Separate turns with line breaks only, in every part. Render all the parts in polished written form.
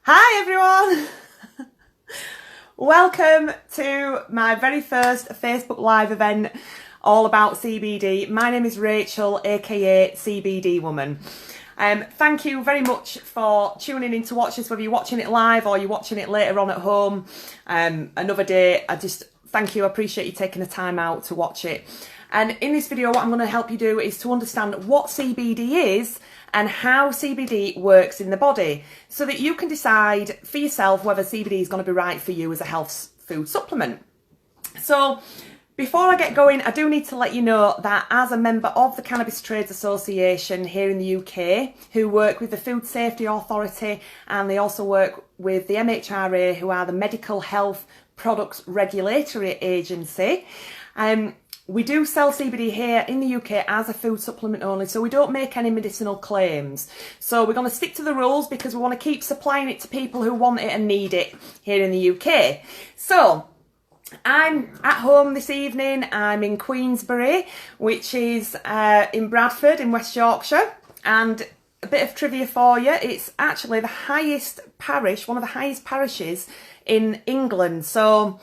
Hi everyone! Welcome to my very first Facebook Live event all about CBD. My name is Rachel, aka CBD Woman. Thank you very much for tuning in to watch this, whether you're watching it live or you're watching it later on at home another day. I just thank you, I appreciate you taking the time out to watch it. And in this video, what I'm going to help you do is to understand what CBD is and how CBD works in the body so that you can decide for yourself whether CBD is going to be right for you as a health food supplement. So before I get going, I do need to let you know that as a member of the Cannabis Trades Association here in the UK, who work with the Food Safety Authority, and they also work with the MHRA, who are the Medical Health Products Regulatory Agency, we do sell CBD here in the UK as a food supplement only, so we don't make any medicinal claims. So we're going to stick to the rules because we want to keep supplying it to people who want it and need it here in the UK. So I'm at home this evening. I'm in Queensbury, which is in Bradford in West Yorkshire. And a bit of trivia for you, it's actually the highest parish, one of the highest parishes in England. So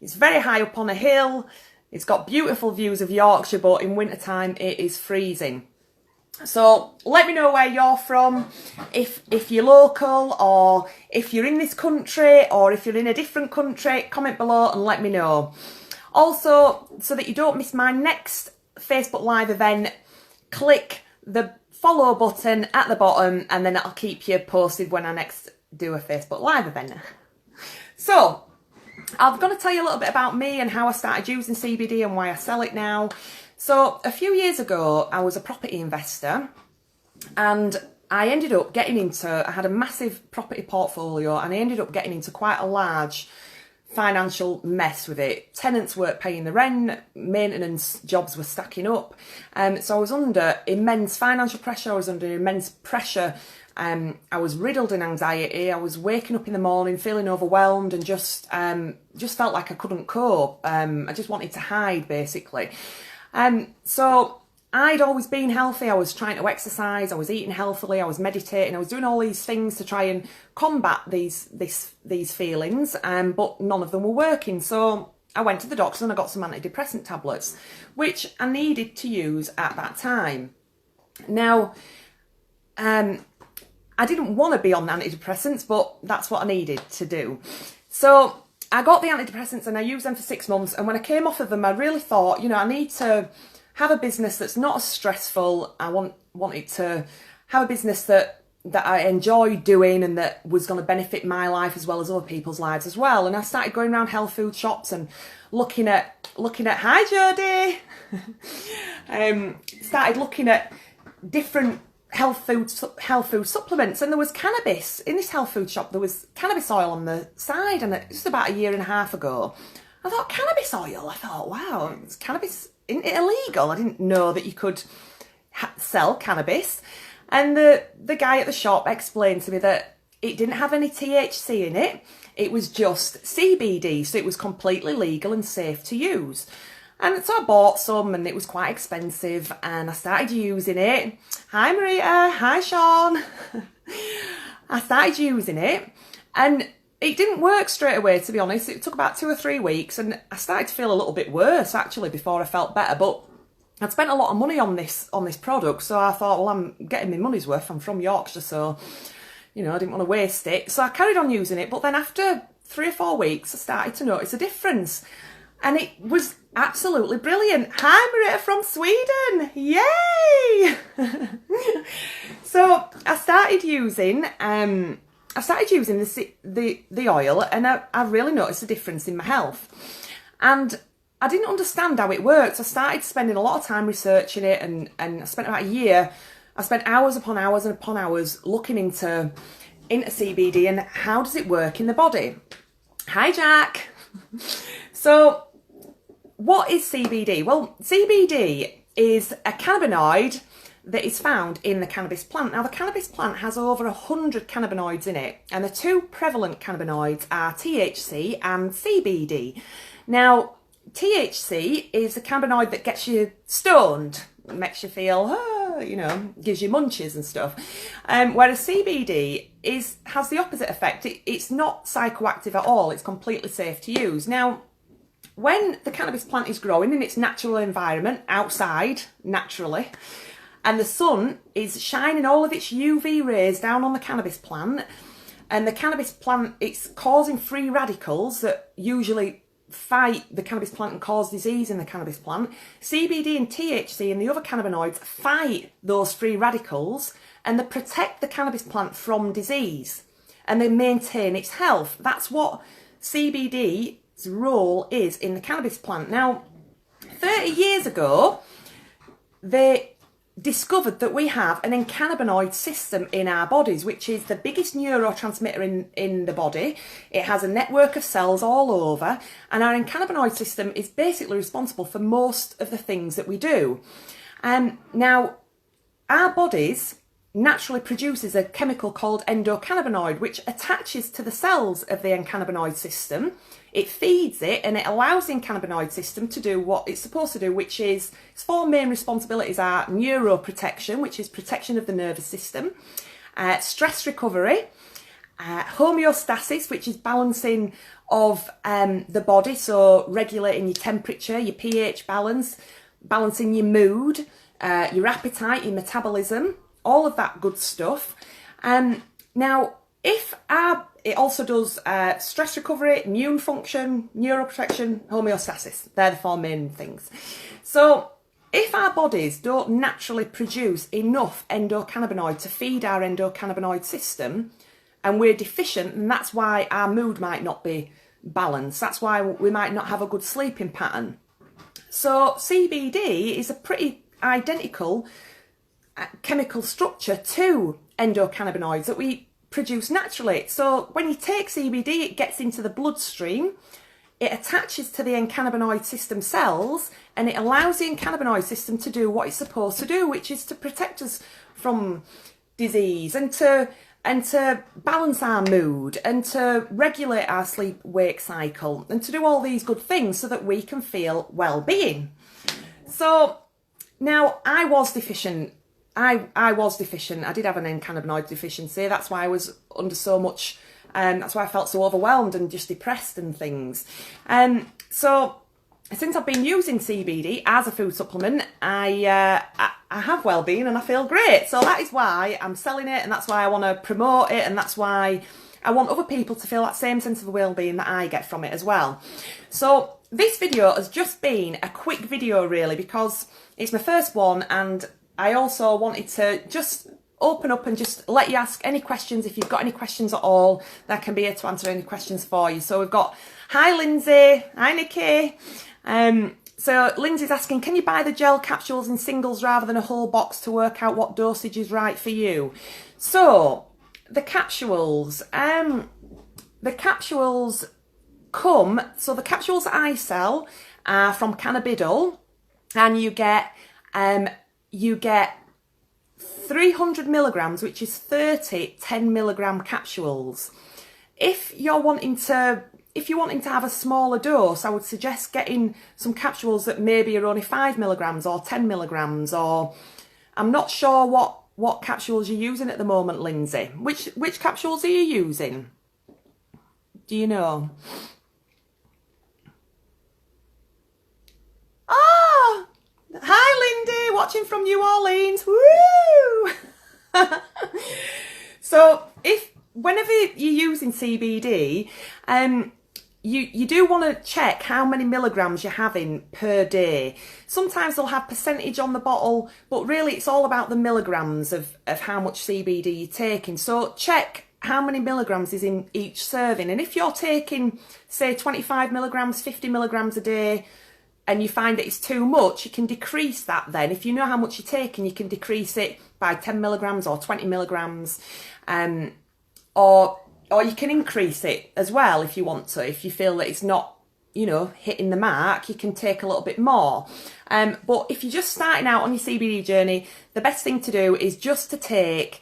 it's very high up on a hill. It's got beautiful views of Yorkshire, but in wintertime it is freezing. So let me know where you're from, if you're local, or if you're in this country, or if you're in a different country, comment below and let me know. Also, so that you don't miss my next Facebook Live event, click the follow button at the bottom and then I'll keep you posted when I next do a Facebook Live event. So I'm going to tell you a little bit about me and how I started using CBD and why I sell it now. So a few years ago, I was a property investor and I ended up getting into, I had a massive property portfolio and I ended up getting into quite a large financial mess with it. Tenants weren't paying the rent, maintenance jobs were stacking up. So I was under immense financial pressure, I was under immense pressure. I was riddled in anxiety. I was waking up in the morning feeling overwhelmed and just felt like I couldn't cope. I just wanted to hide, basically. So I'd always been healthy. I was trying to exercise. I was eating healthily. I was meditating. I was doing all these things to try and combat these feelings, but none of them were working. So I went to the doctor and I got some antidepressant tablets, which I needed to use at that time. Now, I didn't want to be on antidepressants, but that's what I needed to do. So I got the antidepressants and I used them for 6 months. And when I came off of them, I really thought, you know, I need to have a business that's not as stressful. I wanted to have a business that I enjoy doing and that was going to benefit my life as well as other people's lives as well. And I started going around health food shops and looking at hi Jodie, started looking at different health food supplements, and there was cannabis in this health food shop. There was cannabis oil on the side, and just about a year and a half ago I thought, cannabis oil, I thought, wow, is cannabis illegal? I didn't know that you could sell cannabis. And the guy at the shop explained to me that it didn't have any THC in it, it was just CBD, so it was completely legal and safe to use. And so I bought some and it was quite expensive and I started using it. Hi Marita, hi Sean. I started using it and it didn't work straight away, to be honest. It took about 2 or 3 weeks and I started to feel a little bit worse actually before I felt better. But I'd spent a lot of money on this product, so I thought, well, I'm getting my money's worth. I'm from Yorkshire, so, you know, I didn't want to waste it. So I carried on using it, but then after 3 or 4 weeks, I started to notice a difference. And it was absolutely brilliant. Hi Marita from Sweden, yay! So I started using the oil, and I really noticed a difference in my health. And I didn't understand how it works. I started spending a lot of time researching it, and I spent about a year. I spent hours upon hours and upon hours looking into CBD and how does it work in the body. Hi Jack. So what is CBD? Well, CBD is a cannabinoid that is found in the cannabis plant. Now, the cannabis plant has over 100 cannabinoids in it, and the 2 prevalent cannabinoids are THC and CBD. Now, THC is a cannabinoid that gets you stoned, it makes you feel, you know, gives you munchies and stuff. Whereas CBD has the opposite effect. It's not psychoactive at all. It's completely safe to use. Now, when the cannabis plant is growing in its natural environment, outside, naturally, and the sun is shining all of its UV rays down on the cannabis plant, and the cannabis plant, it's causing free radicals that usually fight the cannabis plant and cause disease in the cannabis plant. CBD and THC and the other cannabinoids fight those free radicals, and they protect the cannabis plant from disease, and they maintain its health. That's what CBD's role is in the cannabis plant. Now, 30 years ago, they discovered that we have an endocannabinoid system in our bodies, which is the biggest neurotransmitter in the body. It has a network of cells all over, and our endocannabinoid system is basically responsible for most of the things that we do. Now, our bodies naturally produces a chemical called endocannabinoid, which attaches to the cells of the endocannabinoid system. It feeds it, and it allows the endocannabinoid system to do what it's supposed to do, which is, its four main responsibilities are neuroprotection, which is protection of the nervous system, stress recovery, homeostasis, which is balancing of the body, so regulating your temperature, your pH balance, balancing your mood, your appetite, your metabolism, all of that good stuff. Now, it also does stress recovery, immune function, neuroprotection, homeostasis. They're the four main things. So if our bodies don't naturally produce enough endocannabinoid to feed our endocannabinoid system, and we're deficient, and that's why our mood might not be balanced. That's why we might not have a good sleeping pattern. So CBD is a pretty identical chemical structure to endocannabinoids that we produce naturally. So when you take CBD, it gets into the bloodstream, it attaches to the endocannabinoid system cells, and it allows the endocannabinoid system to do what it's supposed to do, which is to protect us from disease, and to balance our mood, and to regulate our sleep-wake cycle, and to do all these good things so that we can feel well-being. So now, I was deficient. I was deficient. I did have an endocannabinoid deficiency. That's why I was under so much, that's why I felt so overwhelmed and just depressed and things. So since I've been using CBD as a food supplement, I have well-being and I feel great. So that is why I'm selling it, and that's why I want to promote it, and that's why I want other people to feel that same sense of well-being that I get from it as well. So this video has just been a quick video really, because it's my first one, and I also wanted to just open up and just let you ask any questions. If you've got any questions at all, that can be here to answer any questions for you. So we've got, hi Lindsay, hi Nikki. So Lindsay's asking, can you buy the gel capsules in singles rather than a whole box to work out what dosage is right for you? So the capsules come, so the capsules that I sell are from Cannabidol, and you get 300 milligrams, which is 30 10 milligram capsules. If you're wanting to have a smaller dose, I would suggest getting some capsules that maybe are only 5 milligrams or 10 milligrams, or I'm not sure what capsules you're using at the moment, Lindsay. Which capsules are you using? Do you know? Oh, hi Lindy, watching from New Orleans. Woo! So whenever you're using CBD, you do want to check how many milligrams you're having per day. Sometimes they'll have percentage on the bottle, but really it's all about the milligrams of how much CBD you're taking. So check how many milligrams is in each serving. And if you're taking, say, 25 milligrams, 50 milligrams a day, and you find that it's too much, you can decrease that then. If you know how much you're taking, you can decrease it by 10 milligrams or 20 milligrams. Or you can increase it as well if you want to. If you feel that it's not, hitting the mark, you can take a little bit more. But if you're just starting out on your CBD journey, the best thing to do is just to take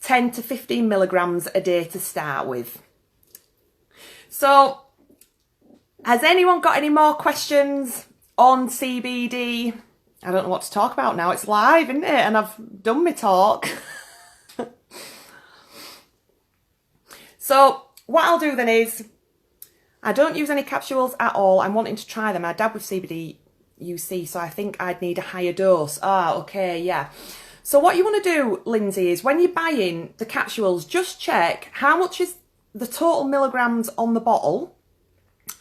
10 to 15 milligrams a day to start with. So, has anyone got any more questions on CBD? I don't know what to talk about now. It's live, isn't it? And I've done my talk. So what I'll do then is, I don't use any capsules at all. I'm wanting to try them. I dab with CBD UC, so I think I'd need a higher dose. Ah, okay, yeah. So what you want to do, Lindsay, is when you're buying the capsules, just check how much is the total milligrams on the bottle.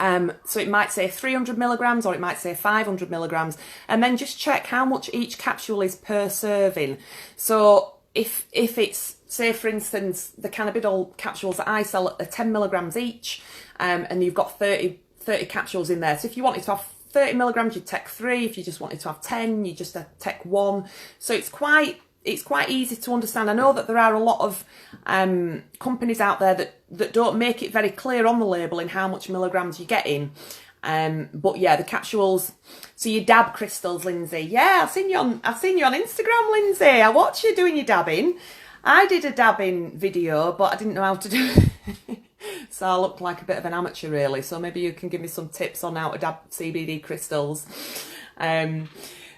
So it might say 300 milligrams or it might say 500 milligrams, and then just check how much each capsule is per serving. So if it's, say for instance, the cannabinoid capsules that I sell are 10 milligrams each, and you've got 30 capsules in there. So if you wanted to have 30 milligrams, you'd take 3. If you just wanted to have 10, you just take 1. So it's quite easy to understand. I know that there are a lot of companies out there that don't make it very clear on the label in how much milligrams you're getting. But yeah, the capsules. So your dab crystals, Lindsay. Yeah, I've seen you on Instagram, Lindsay. I watch you doing your dabbing. I did a dabbing video, but I didn't know how to do it. So I look like a bit of an amateur, really. So maybe you can give me some tips on how to dab CBD crystals.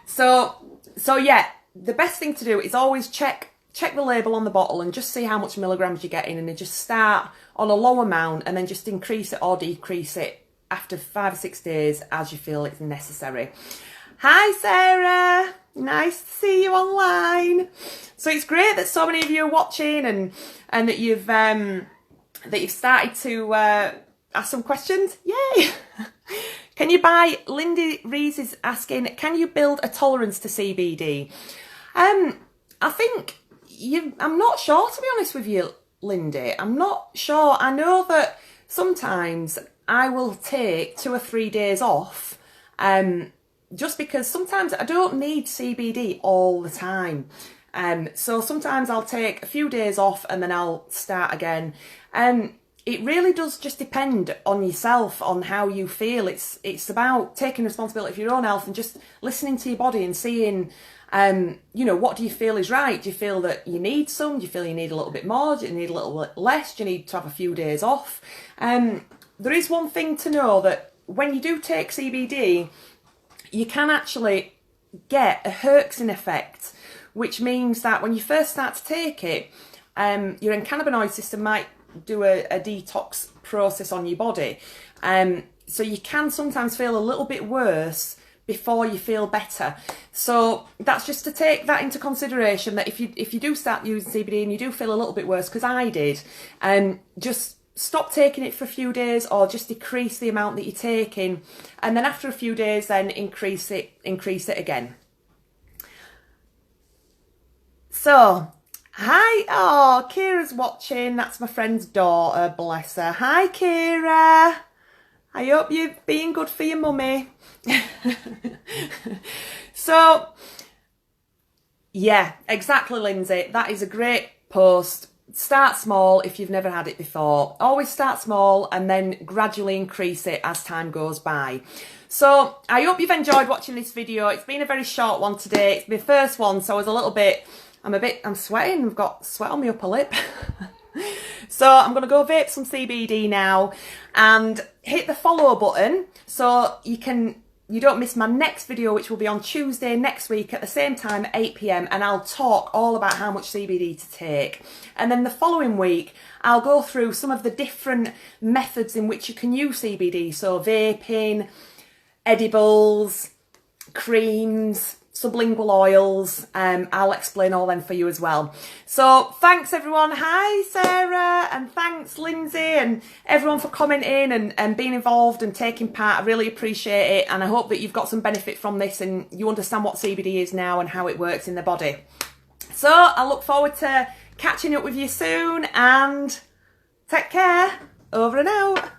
So yeah, the best thing to do is always check the label on the bottle and just see how much milligrams you're getting, and then just start on a low amount and then just increase it or decrease it after 5 or 6 days as you feel it's necessary. Hi Sarah, nice to see you online. So it's great that so many of you are watching and that you've started to ask some questions. Yay! Can you buy? Lindy Rees is asking, can you build a tolerance to CBD? I think I'm not sure, to be honest with you, Lindy. I'm not sure. I know that sometimes I will take 2 or 3 days off, just because sometimes I don't need CBD all the time. So sometimes I'll take a few days off and then I'll start again. It really does just depend on yourself, on how you feel. It's about taking responsibility for your own health and just listening to your body and seeing, you know, what do you feel is right? Do you feel that you need some? Do you feel you need a little bit more? Do you need a little bit less? Do you need to have a few days off? There is one thing to know, that when you do take CBD, you can actually get a Herxin effect, which means that when you first start to take it, your endocannabinoid system might do a detox process on your body. So you can sometimes feel a little bit worse before you feel better. So that's just to take that into consideration, that if you do start using CBD and you do feel a little bit worse, because I did, just stop taking it for a few days or just decrease the amount that you're taking, and then after a few days then increase it again. So hi, oh, Kira's watching. That's my friend's daughter, bless her. Hi, Kira. I hope you're being good for your mummy. So, yeah, exactly, Lindsay. That is a great post. Start small if you've never had it before. Always start small and then gradually increase it as time goes by. So, I hope you've enjoyed watching this video. It's been a very short one today. It's my first one, so I was a little bit... I'm sweating. I've got sweat on my upper lip. So I'm going to go vape some CBD now and hit the follow button so you don't miss my next video, which will be on Tuesday next week at the same time at 8 PM, and I'll talk all about how much CBD to take. And then the following week, I'll go through some of the different methods in which you can use CBD. So vaping, edibles, creams, sublingual oils. I'll explain all them for you as well. So thanks everyone. Hi Sarah, and thanks Lindsay and everyone for commenting and being involved and taking part. I really appreciate it, and I hope that you've got some benefit from this and you understand what CBD is now and how it works in the body. So I look forward to catching up with you soon, and take care. Over and out.